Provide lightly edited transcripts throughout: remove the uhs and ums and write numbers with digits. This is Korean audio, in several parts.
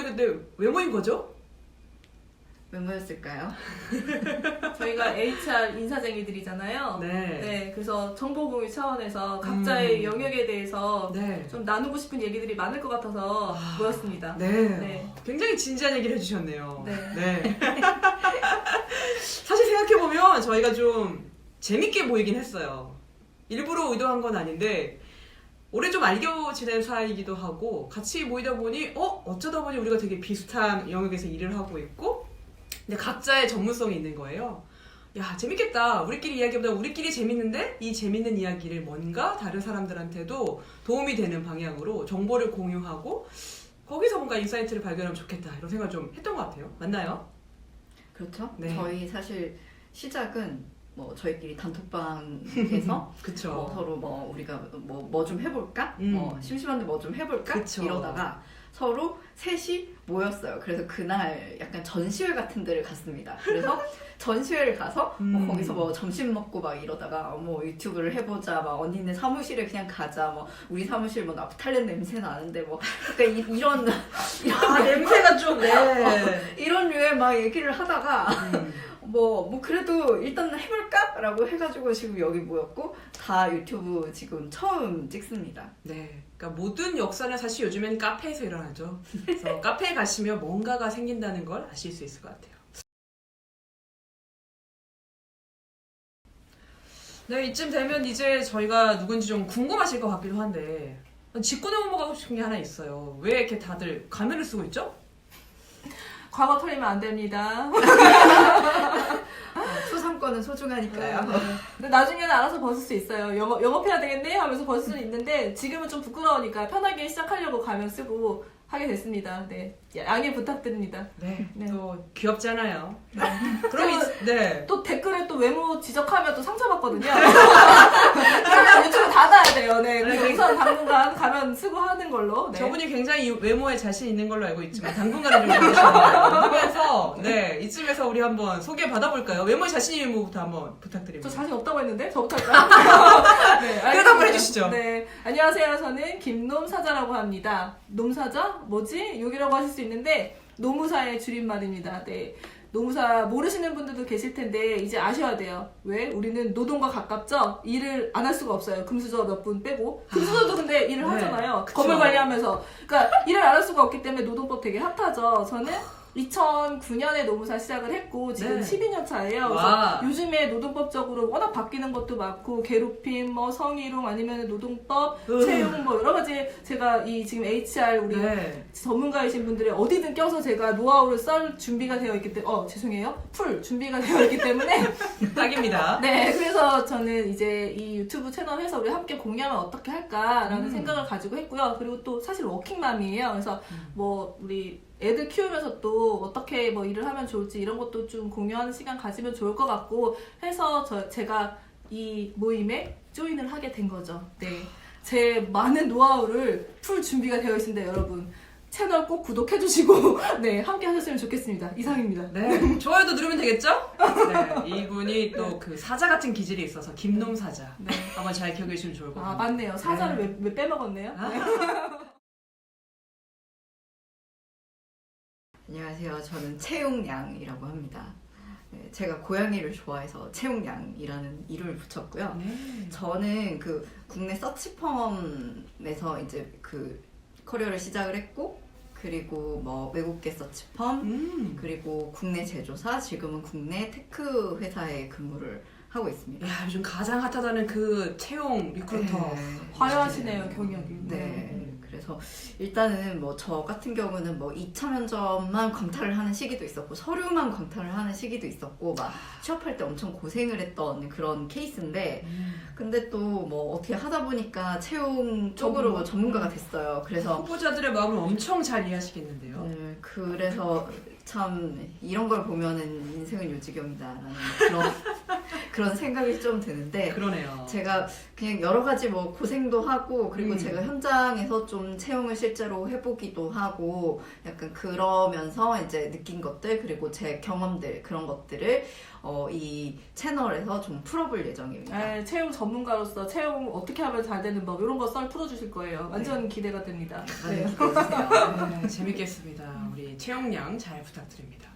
오늘 근데 왜 모인 거죠? 왜 모였을까요? 저희가 HR 인사쟁이들이잖아요. 네. 네, 그래서 정보 공유 차원에서 각자의 영역에 대해서 네. 좀 나누고 싶은 얘기들이 많을 것 같아서 모였습니다. 네. 네. 굉장히 진지한 얘기를 해주셨네요. 네. 네. 사실 생각해보면 저희가 좀 재밌게 모이긴 했어요. 일부러 의도한 건 아닌데 오래 좀 알겨 지낸 사이이기도 하고 같이 모이다 보니 어쩌다 보니 우리가 되게 비슷한 영역에서 일을 하고 있고 근데 각자의 전문성이 있는 거예요. 야, 재밌겠다. 우리끼리 이야기보다 우리끼리 재밌는데 이 재밌는 이야기를 뭔가 다른 사람들한테도 도움이 되는 방향으로 정보를 공유하고 거기서 뭔가 인사이트를 발견하면 좋겠다 이런 생각을 좀 했던 것 같아요. 맞나요? 그렇죠. 네. 저희 사실 시작은 뭐 저희끼리 단톡방에서 그쵸. 뭐 서로 뭐 우리가 뭐 좀 해볼까? 심심한데 뭐 좀 해볼까? 그쵸. 이러다가 서로 셋이 모였어요. 그래서 그날 약간 전시회 같은 데를 갔습니다. 그래서 전시회를 가서 뭐 거기서 뭐 점심 먹고 막 이러다가 뭐 유튜브를 해보자, 막 언니네 사무실에 그냥 가자, 뭐 우리 사무실 뭐 나프탈렌 냄새 나는데 뭐 그러니까 이런 냄새가 좀 네. 이런 류의 막 얘기를 하다가 뭐 그래도 일단 해볼까? 라고 해가지고 지금 여기 모였고 다 유튜브 지금 처음 찍습니다. 네. 그러니까 모든 역사는 사실 요즘엔 카페에서 일어나죠. 그래서 카페에 가시면 뭔가가 생긴다는 걸 아실 수 있을 것 같아요. 네, 이쯤 되면 이제 저희가 누군지 좀 궁금하실 것 같기도 한데 짚고 넘어가고 싶은 게 하나 있어요. 왜 이렇게 다들 가면을 쓰고 있죠? 과거 털리면 안 됩니다. 초상권은 소중하니까요. 근데 나중에는 알아서 벗을 수 있어요. 영업해야 되겠네 하면서 벗을 수는 있는데 지금은 좀 부끄러우니까 편하게 시작하려고 가면 쓰고 하게 됐습니다. 네, 양해 부탁드립니다. 네, 네. 또 귀엽잖아요. 그럼 네. 또 댓글에 또 외모 지적하면 또 상처받거든요. 그러면 유튜브 닫아야 돼요. 네, 그래서 우선 당분간 가면 쓰고 하는 걸로. 네. 저분이 굉장히 외모에 자신 있는 걸로 알고 있지만 당분간은 좀 그러시네요. 그래서 네, 이쯤에서 우리 한번 소개 받아볼까요? 외모에 자신 있는 분부터 한번 부탁드립니다. 저 자신 없다고 했는데 저부터 할까요? 네, 그래도 한번 해주시죠. 네, 안녕하세요. 저는 김놈사자라고 합니다. 놈사자? 뭐지? 욕이라고 하실 수 있는데 노무사의 줄임말입니다. 네, 노무사 모르시는 분들도 계실 텐데 이제 아셔야 돼요. 왜? 우리는 노동과 가깝죠? 일을 안 할 수가 없어요. 금수저 몇 분 빼고. 금수저도 근데 일을 네, 하잖아요. 그쵸. 건물 관리하면서. 그러니까 일을 안 할 수가 없기 때문에 노동법 되게 핫하죠. 저는 2009년에 노무사 시작을 했고 지금 네. 12년 차예요. 와. 그래서 요즘에 노동법적으로 워낙 바뀌는 것도 많고 괴롭힘, 뭐 성희롱 아니면 노동법, 채용 뭐 여러 가지 제가 이 지금 HR 우리 네. 전문가이신 분들이 어디든 껴서 제가 노하우를 썰 준비가 되어 있기 때문에 죄송해요. 풀 준비가 되어 있기 때문에 딱입니다. 네, 그래서 저는 이제 이 유튜브 채널 해서 우리 함께 공유하면 어떻게 할까라는 생각을 가지고 했고요. 그리고 또 사실 워킹맘이에요. 그래서 뭐 우리 애들 키우면서 또 어떻게 뭐 일을 하면 좋을지 이런 것도 좀 공유하는 시간 가지면 좋을 것 같고 해서 제가 이 모임에 조인을 하게 된 거죠. 네, 제 많은 노하우를 풀 준비가 되어 있습니다, 여러분. 채널 꼭 구독해주시고 네, 함께 하셨으면 좋겠습니다. 이상입니다. 네, 좋아요도 누르면 되겠죠? 네, 이분이 또 그 사자 같은 기질이 있어서 김놈 사자. 네. 한번 잘 기억해 주시면 좋을 것 아, 같아요. 맞네요. 사자를 네. 왜 빼먹었네요. 안녕하세요. 저는 채용양이라고 합니다. 네, 제가 고양이를 좋아해서 채용양이라는 이름을 붙였고요. 네. 저는 그 국내 서치펌에서 이제 그 커리어를 시작을 했고 그리고 뭐 외국계 서치펌 그리고 국내 제조사 지금은 국내 테크 회사에 근무를 하고 있습니다. 야, 요즘 가장 핫하다는 그 채용 리크루터. 네. 화려하시네요, 경력이. 네. 그래서 일단은 뭐 저 같은 경우는 뭐 2차 면접만 광탈을 하는 시기도 있었고 서류만 광탈을 하는 시기도 있었고 막 취업할 때 엄청 고생을 했던 그런 케이스인데 근데 또 뭐 어떻게 하다 보니까 채용 쪽으로 전문가가 됐어요. 그래서 후보자들의 마음을 엄청 잘 이해하시겠는데요. 네, 그래서 참 이런 걸 보면은 인생은 요지경이다라는 그런 그런 생각이 좀 드는데 그러네요. 제가 그냥 여러 가지 뭐 고생도 하고 그리고 제가 현장에서 좀 채용을 실제로 해보기도 하고 약간 그러면서 이제 느낀 것들 그리고 제 경험들 그런 것들을 이 채널에서 좀 풀어볼 예정입니다. 네, 채용 전문가로서 채용 어떻게 하면 잘 되는 법 이런 거 썰 풀어주실 거예요. 완전 기대가 됩니다. 많이 네. 기대해주세요. 네, 재밌겠습니다. 우리 채용양 잘 부탁드립니다.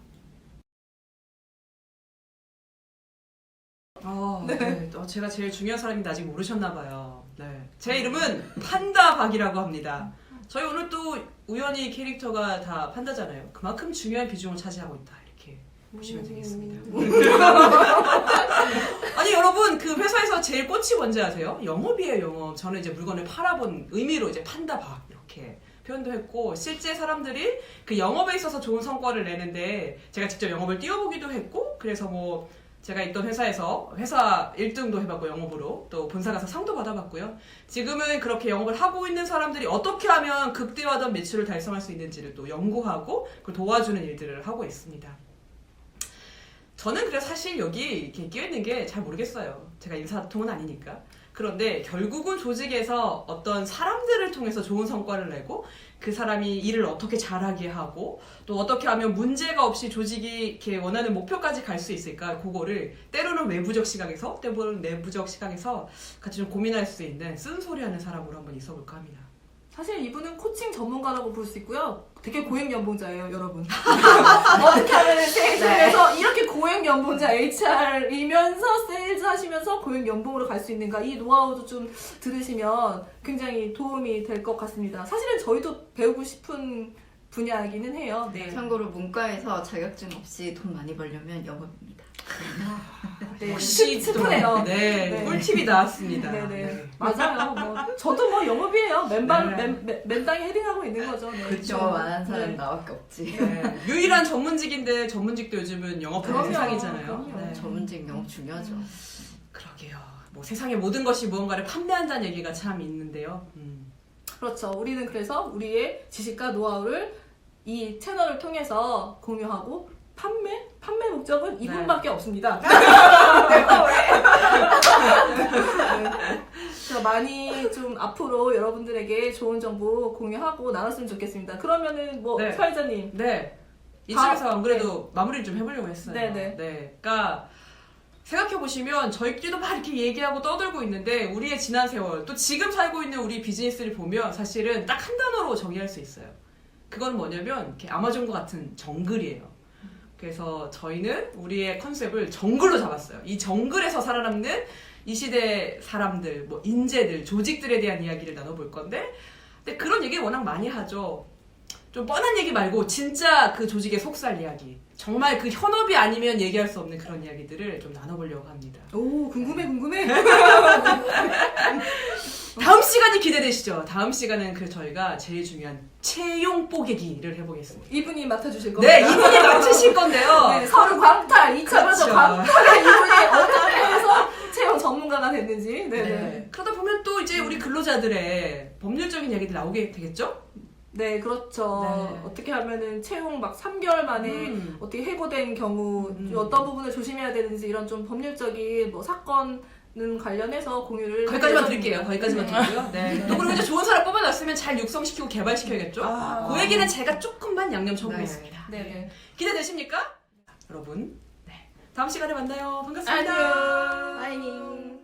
네. 제가 제일 중요한 사람인데 아직 모르셨나 봐요. 네. 제 이름은 판다박이라고 합니다. 저희 오늘 또 우연히 캐릭터가 다 판다잖아요. 그만큼 중요한 비중을 차지하고 있다. 이렇게 보시면 되겠습니다. 아니 여러분 그 회사에서 제일 꽃이 뭔지 아세요? 영업이에요, 영업. 저는 이제 물건을 팔아본 의미로 이제 판다박 이렇게 표현도 했고 실제 사람들이 그 영업에 있어서 좋은 성과를 내는데 제가 직접 영업을 뛰어보기도 했고 그래서 뭐 제가 있던 회사에서 회사 1등도 해봤고 영업으로 또 본사 가서 상도 받아봤고요. 지금은 그렇게 영업을 하고 있는 사람들이 어떻게 하면 극대화된 매출을 달성할 수 있는지를 또 연구하고 그걸 도와주는 일들을 하고 있습니다. 저는 그래서 사실 여기 이렇게 끼어있는 게 잘 모르겠어요. 제가 인사통은 아니니까. 그런데 결국은 조직에서 어떤 사람들을 통해서 좋은 성과를 내고 그 사람이 일을 어떻게 잘하게 하고 또 어떻게 하면 문제가 없이 조직이 이렇게 원하는 목표까지 갈 수 있을까 그거를 때로는 외부적 시각에서 때로는 내부적 시각에서 같이 좀 고민할 수 있는 쓴소리하는 사람으로 한번 있어볼까 합니다. 사실 이분은 코칭 전문가라고 볼 수 있고요. 되게 고액 연봉자예요, 여러분. 어떻게 하면 세일즈에서 이렇게 고액 연봉자 HR이면서 세일즈 하시면서 고액 연봉으로 갈 수 있는가 이 노하우도 좀 들으시면 굉장히 도움이 될 것 같습니다. 사실은 저희도 배우고 싶은 분야이기는 해요. 네. 참고로 문과에서 자격증 없이 돈 많이 벌려면 영업입니다. 네. 역시 또 스프네요. 네, 꿀팁이 나왔습니다. 네네. 네. 맞아요. 뭐 저도 뭐 영업이에요. 맨땅에 네. 헤딩하고 있는 거죠. 네. 그렇죠. 영업 안 하는 사람 네. 나밖에 없지. 네. 유일한 전문직인데 전문직도 요즘은 영업하는 그럼요. 세상이잖아요. 그럼요. 네. 전문직 영업 중요하죠. 그러게요. 뭐 세상의 모든 것이 무언가를 판매한다는 얘기가 참 있는데요. 그렇죠. 우리는 그래서 우리의 지식과 노하우를 이 채널을 통해서 공유하고 판매 목적은 이분밖에 없습니다. 그래서 많이 좀 앞으로 여러분들에게 좋은 정보 공유하고 나눴으면 좋겠습니다. 그러면은 뭐 네. 사회자님. 네. 이쯤에서 안 그래도 마무리를 좀 해보려고 했어요. 네네. 네. 그러니까 생각해보시면 저희끼리도 막 이렇게 얘기하고 떠들고 있는데 우리의 지난 세월 또 지금 살고 있는 우리 비즈니스를 보면 사실은 딱 한 단어로 정의할 수 있어요. 그건 뭐냐면 이렇게 아마존과 같은 정글이에요. 그래서 저희는 우리의 컨셉을 정글로 잡았어요. 이 정글에서 살아남는 이 시대 사람들, 뭐 인재들, 조직들에 대한 이야기를 나눠볼 건데 근데 그런 얘기 워낙 많이 하죠. 좀 뻔한 얘기 말고 진짜 그 조직의 속살 이야기 정말 그 현업이 아니면 얘기할 수 없는 그런 이야기들을 좀 나눠보려고 합니다. 오 궁금해. 다음 시간이 기대되시죠? 다음 시간은 그 저희가 제일 중요한 채용 뽀개기를 해보겠습니다. 이분이 맡아주실 겁니다. 네, 이분이 맡으실 건데요. 네, 서류 광탈, 2차 그렇죠. 면접 광탈을 이분이 어떻게 해서 채용 전문가가 됐는지. 네네. 네. 그러다 보면 또 이제 우리 근로자들의 법률적인 얘기들 나오게 되겠죠? 네, 그렇죠. 네. 어떻게 하면은 채용 막 3개월 만에 어떻게 해고된 경우 어떤 부분을 조심해야 되는지 이런 좀 법률적인 뭐 사건은 관련해서 공유를 거기까지만 해드렸습니다. 드릴게요. 거기까지만 네. 드리고요. 네. 또 그리고 이제 좋은 사람 뽑아놨으면 잘 육성시키고 개발시켜야겠죠? 그 얘기는 제가 조금만 양념 쳐보겠습니다. 네. 네. 기대되십니까? 여러분, 네. 다음 시간에 만나요. 반갑습니다. 안녕. 빠이.